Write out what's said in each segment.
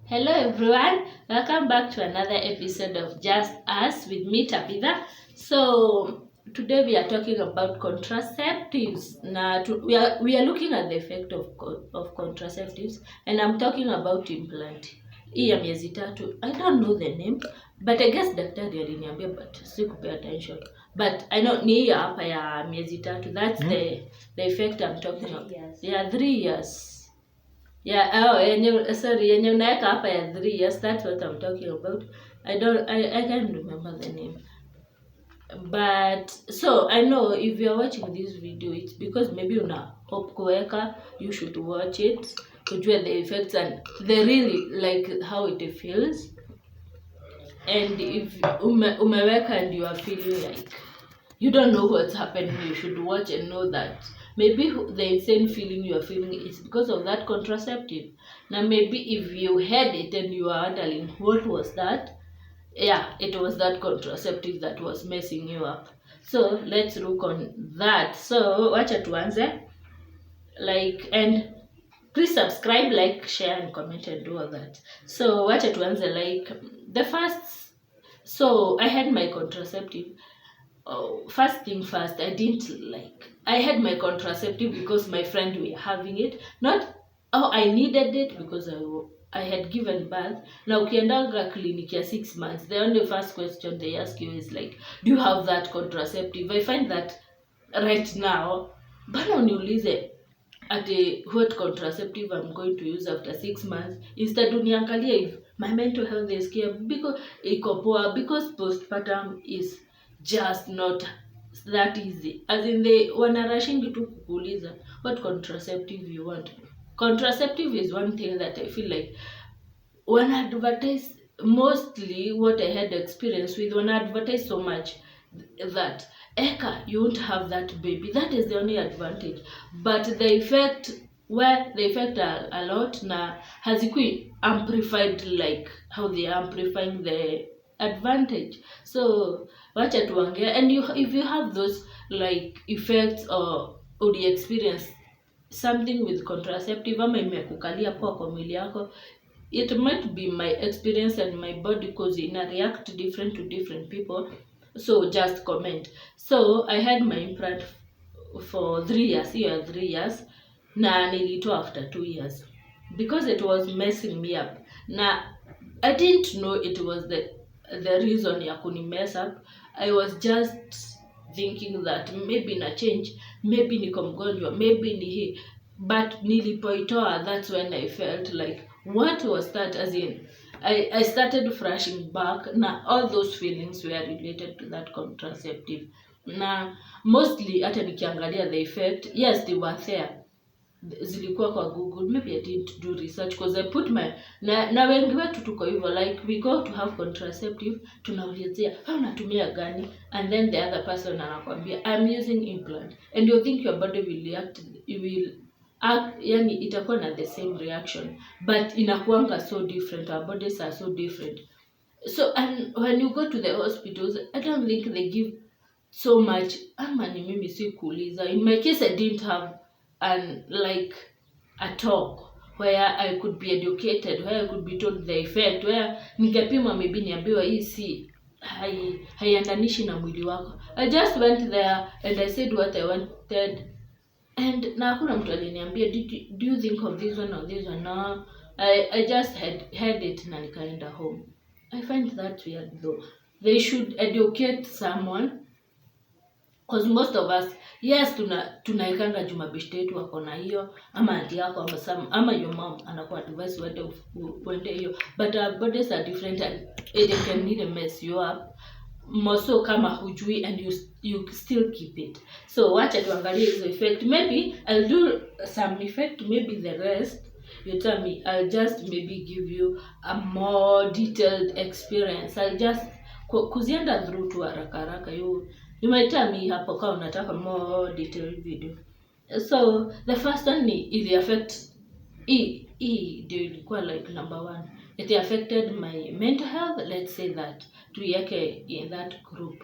Hello everyone, welcome back to another episode of Just Us with me Tabitha. So today we are talking about contraceptives. We are looking at the effect of contraceptives, and I'm talking about implant. Hii ya miezi tatu. I don't know the name, but I guess daktari aliniambia, but sikupay attention. But I know ni hii hapa ya miezi tatu. That's the effect I'm talking about. Yeah, 3 years. Yeah, yenye unaweka hapa ya 3 years, that's what I'm talking about. I can't remember the name. But so I know if you are watching this video, it's because maybe una hope kuweka, you should watch it kujua the effects and the really like how it feels. And if umeweka and you are feeling like you don't know what's happening, you should watch and know that maybe the insane feeling you are feeling is because of that contraceptive. Now maybe if you had it and you are wondering what was that, yeah, it was that contraceptive that was messing you up. So let's look on that. So wacha tuanze, and please subscribe, like, share and comment and do all that. So wacha tuanze, the first. So I had my contraceptive. First thing first, I had my contraceptive because my friend were having it, not I needed it because I had given birth. Now ukiendanga clinic ya 6 months, the only first question they ask you is like, do you have that contraceptive? I find that right now bana uniulize ati what contraceptive I'm going to use after 6 months, instead uniangalie if my mental health is care, because iko poa, because postpartum is just not that easy. As in they wanarushingi tu kukuuliza what contraceptive you want. Contraceptive is one thing that I feel like when advertise, mostly what I had experience with, when I advertise so much that Eka, you won't have that baby. That is the only advantage. But the effect a lot na hazikui amplified like how they are amplifying the advantage. So wacha tuange, and if you have those like effects or the experience something with contraceptive ama imekukalia poa kwa mwili yako, it might be my experience and my body because ina react different to different people. So just comment. So I had my implant for 3 years, 3 years, na nilitoa after 2 years because it was messing me up. Na I didn't know it was the reason ya kuni mess up. I was just thinking that maybe na change, maybe niko mgonjwa, maybe ni hii. But nilipoitoa, that's when I felt like, what was that? As in, I started flashing back. Now all those feelings were related to that contraceptive. Now mostly hata nikiangalia the effect, yes, they were there. Zilikuwa kwa Google. Maybe I didn't do research because I put my na wengi wetu tuko hivyo, like we go to have contraceptive, tunaulizia unatumia gani, and then the other person anakuambia I'm using implant, and you think your body will react, yani itakuwa na the same reaction, but inakuanga so different. Our bodies are so different. So and when you go to the hospitals, I don't think they give so much. Ama ni mimi si kuuliza. In my case, I didn't have a talk where I could be educated, where I could be told the effect, where nikapima maybe niambiwa hii si haiandanishi na mwili wako. I just went there and I said what I wanted, and na hakuna mtu aliniambia do you think of this one or this one. No, I just had it na nikaenda home. I find that weird though. They should educate someone, because most of us, yes, tunaikanga jumabishte yetu wako na hiyo, ama auntie yako ama your mom anakuwa advice uende hiyo, but our bodies are different and it can really mess you up more so kama hujui and you still keep it. So wacha tuangalie hizo effect. Maybe I'll do some effect, maybe the rest you tell me. I'll just maybe give you a more detailed experience. I'll just kuzienda through tu haraka. You might tell me hapo kama unataka more detailed video. So the first one ni ili affect ndio ilikuwa like number 1. It affected my mental health. Let's say that tuiweke in that group.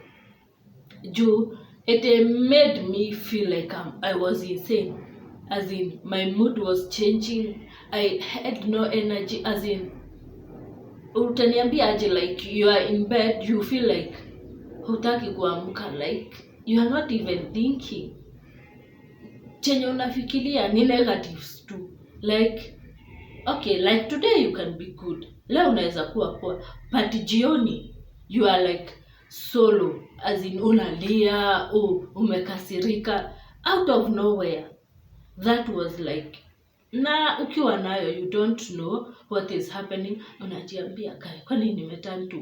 It made me feel like I was insane. As in my mood was changing. I had no energy. As in utaniambia aje, like you are in bed, you feel like hutaki kuamka, like you are not even thinking, chenye unafikiria ni negatives tu, like okay, like today you can be good, leo unaweza kuwa poa, but jioni you are like solo, as in unalia, umekasirika out of nowhere. That was like, na ukiwa nayo you don't know what is happening, unajiambia kai, kwani nimeturn to,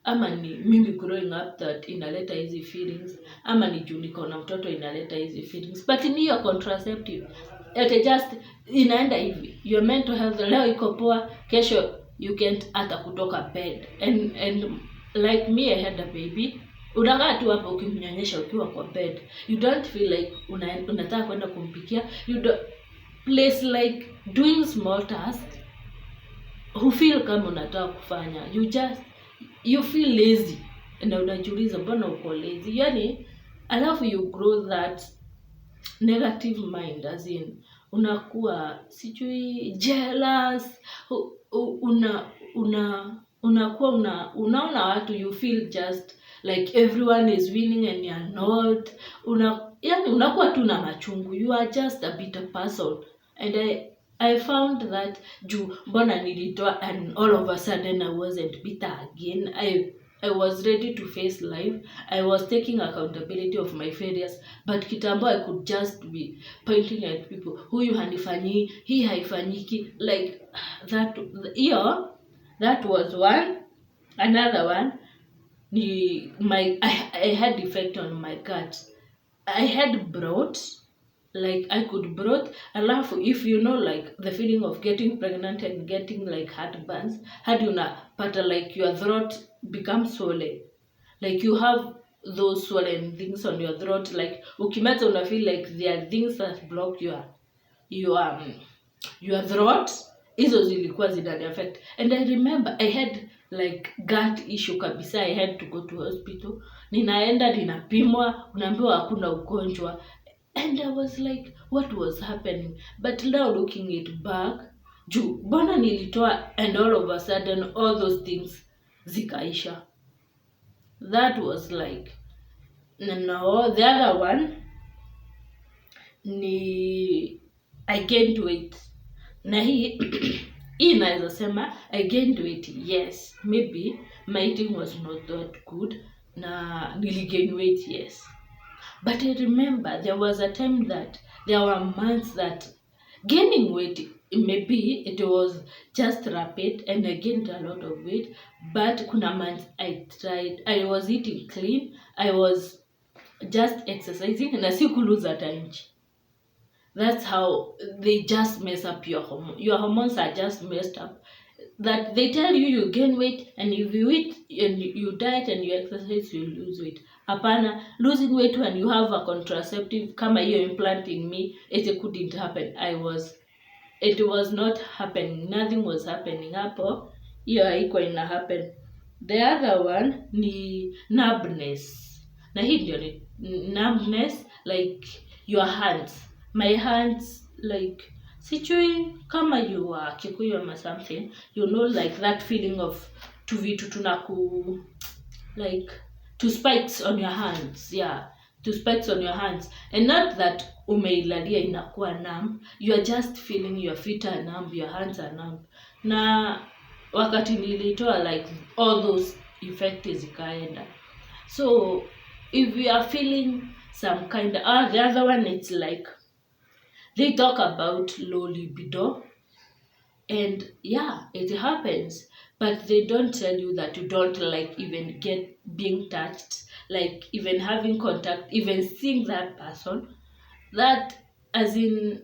ama ni mimi growing up that inaleta hizi feelings, ama ni juu niko na mtoto inaleta hizi feelings. But ni your contraceptive, it just inaenda hivi, your mental health leo iko poa, kesho you can't hata kutoka bed, and like me, I had a baby, unakaa tu hapo ukimnyonyesha ukiwa kwa bed, you don't feel like unataka kwenda kumpikia, you don't place like doing small tasks, who feel kama unataka kufanya, you feel lazy, na unajiuliza mbona uko lazy, yani alafu you grow that negative mind, as in unakuwa sijui jealous, unaona watu, you feel just like everyone is winning and you are not, yani unakuwa tu na machungu, you are just a bitter person. And I found that mbona nilitoa, and all of a sudden I wasn't bitter again. I was ready to face life. I was taking accountability of my failures, but kitambo I could just be pointing at people, huyu hanifanyi, hii haifanyiki, like that was one. Another one, I had effect on my gut. I had brought, like I could brought, alafu if you know like the feeling of getting pregnant and getting like heartburns, hadi unapata like your throat becomes swollen, like you have those swollen things on your throat, like ukimeta una feel like there are things that block your throat, hizo zilikuwa zinani affect. And I remember I had like gut issue kabisa, I had to go to hospital, ninaenda ninapimwa, unaambiwa hakuna ugonjwa, and I was like what was happening. But now looking it back, mbona nilitoa, and all of a sudden all those things zikaisha. That was like, no. The other one ni I gained weight, na hii naweza sema I gained weight, yes, maybe my eating was not that good, na niligain weight, yes. But I remember there was a time that there were months that gaining weight, maybe it was just rapid and I gained a lot of weight, but kuna months I tried, I was eating clean, I was just exercising, na sikuluza time. That's how they just mess up your hormones. Your hormones are just messed up. That they tell you gain weight, and if you eat and you diet and you exercise, you lose weight. Hapana, losing weight when you have a contraceptive kama hiyo implanting me, it couldn't happen. It was not happening. Nothing was happening hapo. Hiyo haiko ina happen. The other one ni numbness. Na hii ndio ni numbness, like your hands. My hands, like sijui kama you are Kikuyu or something, you know, like that feeling of tuvitu tunaku, like two spikes on your hands, yeah, two spikes on your hands, and not that umeilalia inakuwa numb, you are just feeling your feet are numb, your hands are numb. Na wakati nilitoa, like all those effects zikaenda. So if you are feeling some kind of, the other one, it's like they talk about low libido, and yeah, it happens, but they don't tell you that you don't like even get being touched, like even having contact, even seeing that person, that as in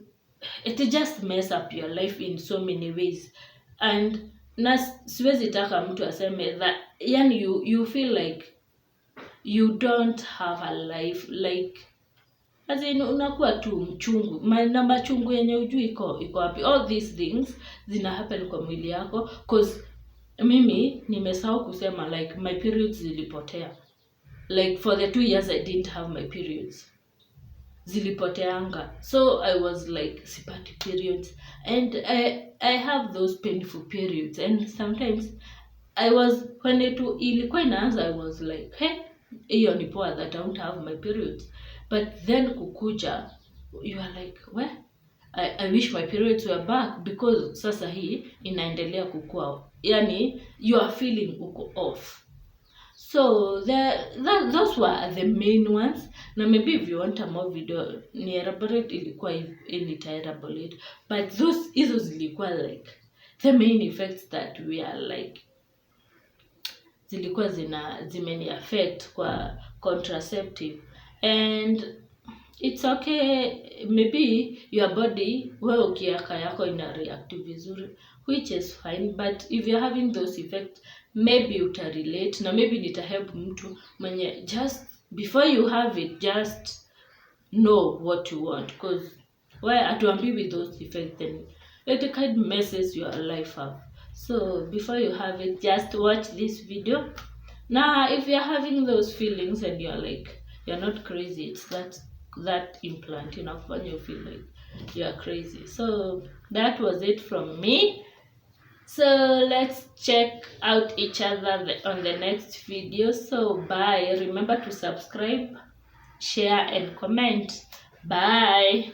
it just mess up your life in so many ways. And na siwezi taka mtu aseme that, yani you feel like you don't have a life, like as in unakuwa tu mchungu, na machungu yenye ujui iko wapi. All these things zina happen kwa mwili yako, cause mimi nimesahau kusema, like my periods zilipotea, like for the 2 years I didn't have my periods, zilipoteanga. So I was like sipati periods, and I have those painful periods, and sometimes I was when ilikuwa inaanza, I was like, hey, hiyo ni poa that I don't have my periods. But then kukuja, you are like, well, I wish my periods were back, because sasa hii inaendelea kukua, yani you are feeling uko off. So those were the main ones. Now maybe if you want a more video ni elaborate, ilikuwa elaborate, but hizo zilikuwa like the main effects that we are like zilikuwa zimeni affect kwa contraceptive. And it's okay, maybe your body wewe ukiaka yako ina react vizuri, which is fine, but if you're having those effects, maybe utarelate, na maybe nita help mtu mwenye just before you have it, just know what you want, because why atuambi with those effects, then it kind of messes your life up. So before you have it, just watch this video. Now if you're having those feelings and you're like, you're not crazy, it's that implant inafanya you feel like you're crazy. So that was it from me. So let's check out each other on the next video. So bye. Remember to subscribe, share and comment. Bye.